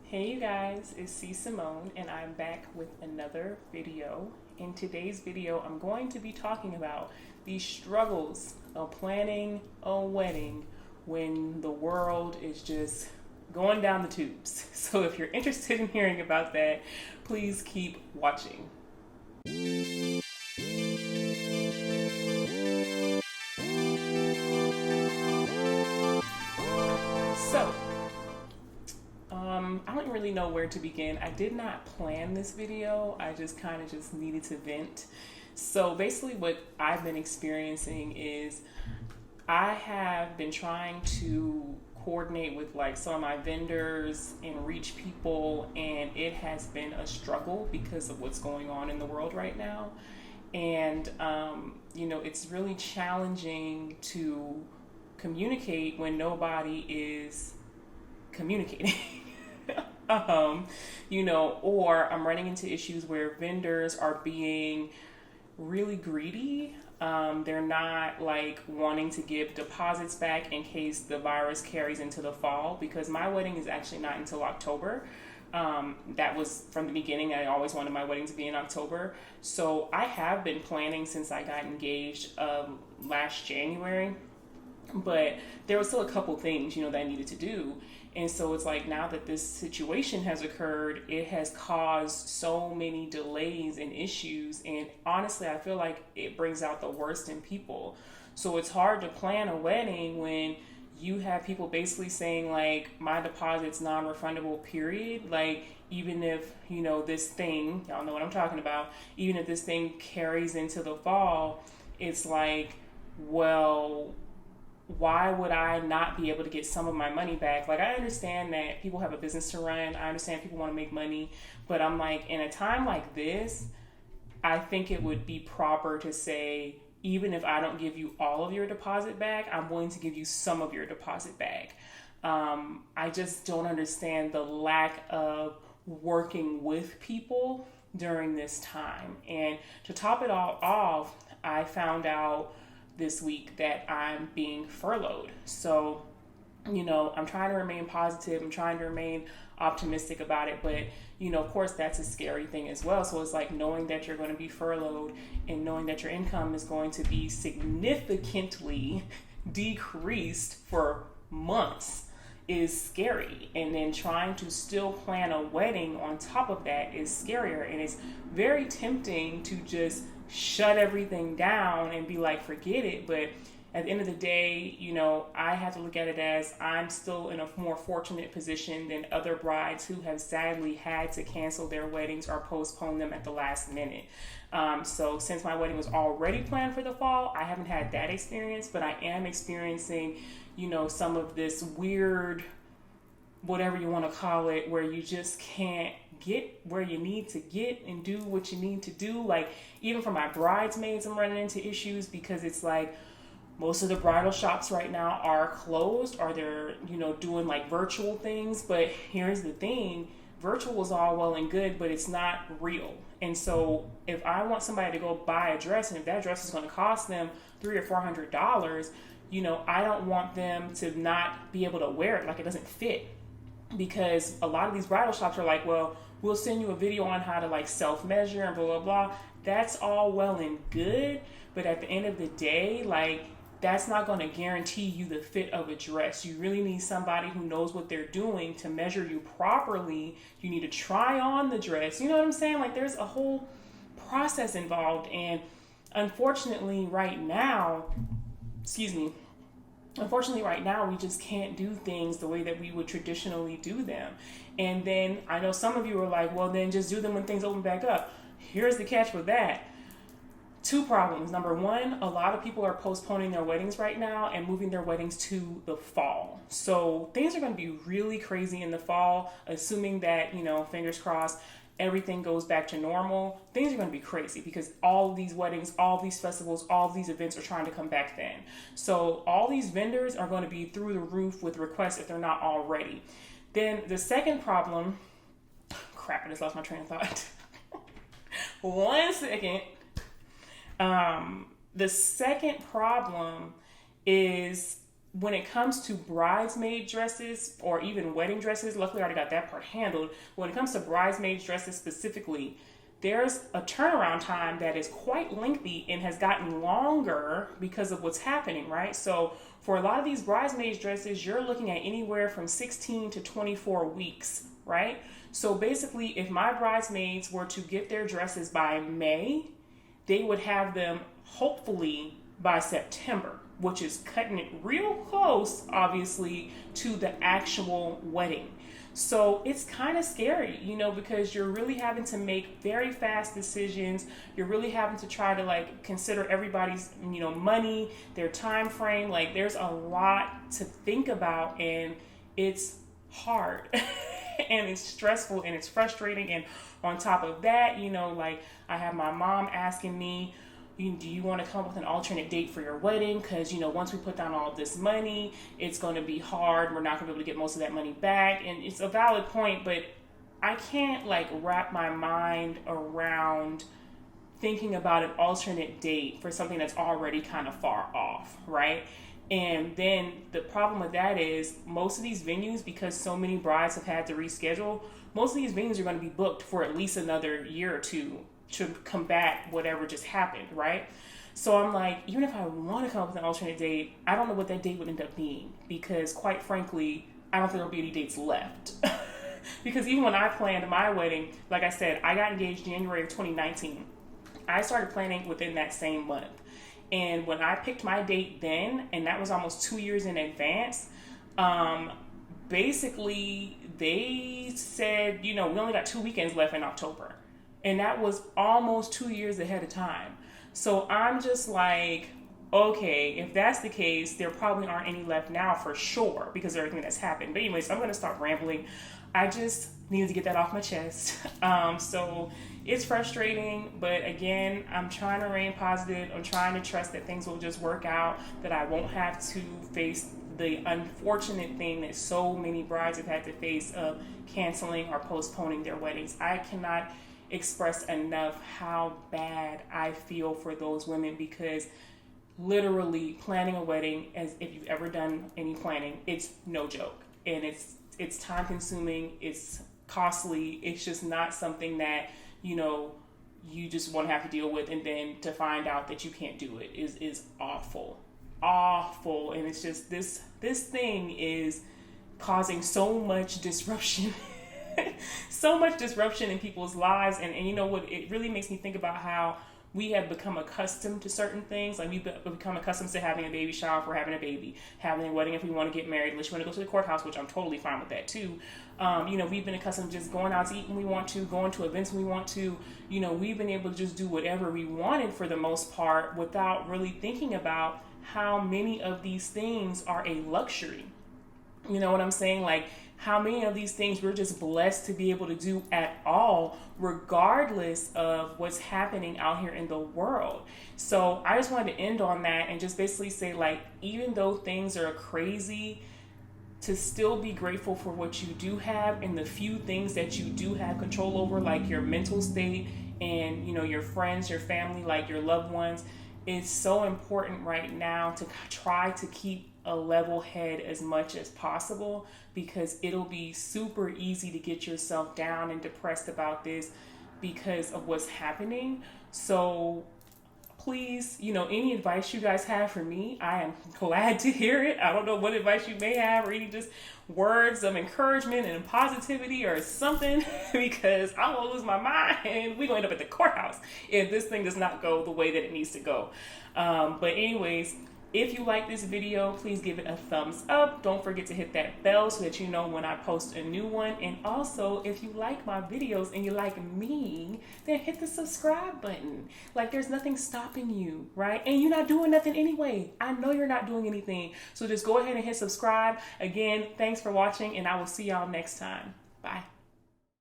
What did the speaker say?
Hey you guys, it's C Simone and I'm back with another video. In today's video, I'm going to be talking about the struggles of planning a wedding when the world is just going down the tubes. So if you're interested in hearing about that, please keep watching. So, I don't really know where to begin. I did not plan this video. I just kind of just needed to vent. So basically what I've been experiencing is I have been trying to coordinate with like some of my vendors and reach people, and it has been a struggle because of what's going on in the world right now. And it's really challenging to communicate when nobody is communicating. Or I'm running into issues where vendors are being really greedy. They're not like wanting to give deposits back in case the virus carries into the fall, because my wedding is actually not until October. That was from the beginning. I always wanted my wedding to be in October. So I have been planning since I got engaged last January, but there was still a couple things that I needed to do. And so it's like, now that this situation has occurred, it has caused so many delays and issues, and honestly I feel like it brings out the worst in people. So it's hard to plan a wedding when you have people basically saying like, my deposit's non-refundable, period. Like, even if this thing, y'all know what I'm talking about, even if this thing carries into the fall, it's like, well, why would I not be able to get some of my money back? Like, I understand that people have a business to run. I understand people want to make money. But I'm like, in a time like this, I think it would be proper to say, even if I don't give you all of your deposit back, I'm willing to give you some of your deposit back. I just don't understand the lack of working with people during this time. And to top it all off, I found out this week that I'm being furloughed. So, I'm trying to remain positive. I'm trying to remain optimistic about it. But, of course, that's a scary thing as well. So it's like knowing that you're going to be furloughed and knowing that your income is going to be significantly decreased for months is scary. And then trying to still plan a wedding on top of that is scarier. And it's very tempting to just shut everything down and be like, forget it. But at the end of the day, I have to look at it as I'm still in a more fortunate position than other brides who have sadly had to cancel their weddings or postpone them at the last minute. So since my wedding was already planned for the fall, I haven't had that experience, but I am experiencing, some of this weird, whatever you want to call it, where you just can't get where you need to get and do what you need to do. Like, even for my bridesmaids, I'm running into issues because it's like most of the bridal shops right now are closed, or they're doing like virtual things. But here's the thing, virtual is all well and good, but it's not real. And so if I want somebody to go buy a dress, and if that dress is going to cost them $300 or $400, I don't want them to not be able to wear it, like it doesn't fit. Because a lot of these bridal shops are like, well, we'll send you a video on how to like self-measure and blah, blah, blah. That's all well and good. But at the end of the day, like, that's not going to guarantee you the fit of a dress. You really need somebody who knows what they're doing to measure you properly. You need to try on the dress. You know what I'm saying? Like, there's a whole process involved. And unfortunately right now, we just can't do things the way that we would traditionally do them. And then I know some of you are like, well, then just do them when things open back up. Here's the catch with that. Two problems. Number one, a lot of people are postponing their weddings right now and moving their weddings to the fall. So things are going to be really crazy in the fall, assuming that, fingers crossed, everything goes back to normal. Things are going to be crazy because all of these weddings, all of these festivals, all of these events are trying to come back then. So all these vendors are going to be through the roof with requests if they're not already. Then the second problem, crap, I just lost my train of thought. One second. The second problem is when it comes to bridesmaid dresses or even wedding dresses, luckily I already got that part handled. When it comes to bridesmaid dresses specifically, there's a turnaround time that is quite lengthy and has gotten longer because of what's happening, right? So for a lot of these bridesmaids dresses, you're looking at anywhere from 16 to 24 weeks, right? So basically, if my bridesmaids were to get their dresses by May, they would have them hopefully by September, which is cutting it real close, obviously, to the actual wedding. So it's kind of scary, because you're really having to make very fast decisions. You're really having to try to consider everybody's, money, their time frame. Like there's a lot to think about, and it's hard and it's stressful and it's frustrating. And on top of that, I have my mom asking me, do you want to come up with an alternate date for your wedding? Because, once we put down all of this money, it's going to be hard. We're not going to be able to get most of that money back. And it's a valid point, but I can't wrap my mind around thinking about an alternate date for something that's already kind of far off, right? And then the problem with that is most of these venues, because so many brides have had to reschedule, most of these venues are going to be booked for at least another year or two to combat whatever just happened, right? So I'm like, even if I want to come up with an alternate date, I don't know what that date would end up being, because quite frankly, I don't think there'll be any dates left. Because even when I planned my wedding, like I said, I got engaged January of 2019. I started planning within that same month. And when I picked my date then, and that was almost 2 years in advance, basically they said, we only got 2 weekends left in October. And that was almost 2 years ahead of time. So I'm just like, okay, if that's the case, there probably aren't any left now for sure because of everything that's happened. But anyways, I'm going to stop rambling. I just needed to get that off my chest. So it's frustrating, but again, I'm trying to remain positive. I'm trying to trust that things will just work out, that I won't have to face the unfortunate thing that so many brides have had to face of canceling or postponing their weddings. I cannot express enough how bad I feel for those women, because literally planning a wedding, as if you've ever done any planning, it's no joke, and it's time consuming, it's costly, it's just not something that you just want to have to deal with, and then to find out that you can't do it is awful. And it's just this thing is causing so much disruption so much disruption in people's lives. And you know what, it really makes me think about how we have become accustomed to certain things. Like we've become accustomed to having a baby shower if we're having a baby, having a wedding if we want to get married, unless you want to go to the courthouse, which I'm totally fine with that too. We've been accustomed to just going out to eat when we want to, going to events when we want to. We've been able to just do whatever we wanted for the most part without really thinking about how many of these things are a luxury. You know what I'm saying? Like, how many of these things we're just blessed to be able to do at all, regardless of what's happening out here in the world. So I just wanted to end on that and just basically say, even though things are crazy, to still be grateful for what you do have and the few things that you do have control over, like your mental state and, your friends, your family, like your loved ones. It's so important right now to try to keep a level head as much as possible, because it'll be super easy to get yourself down and depressed about this because of what's happening. So please, any advice you guys have for me, I am glad to hear it. I don't know what advice you may have, or any just words of encouragement and positivity or something, because I'm going to lose my mind and we're going to end up at the courthouse if this thing does not go the way that it needs to go. But anyways, if you like this video, please give it a thumbs up. Don't forget to hit that bell so that you know when I post a new one. And also, if you like my videos and you like me, then hit the subscribe button. There's nothing stopping you, right? And you're not doing nothing anyway. I know you're not doing anything. So just go ahead and hit subscribe. Again, thanks for watching, and I will see y'all next time. Bye.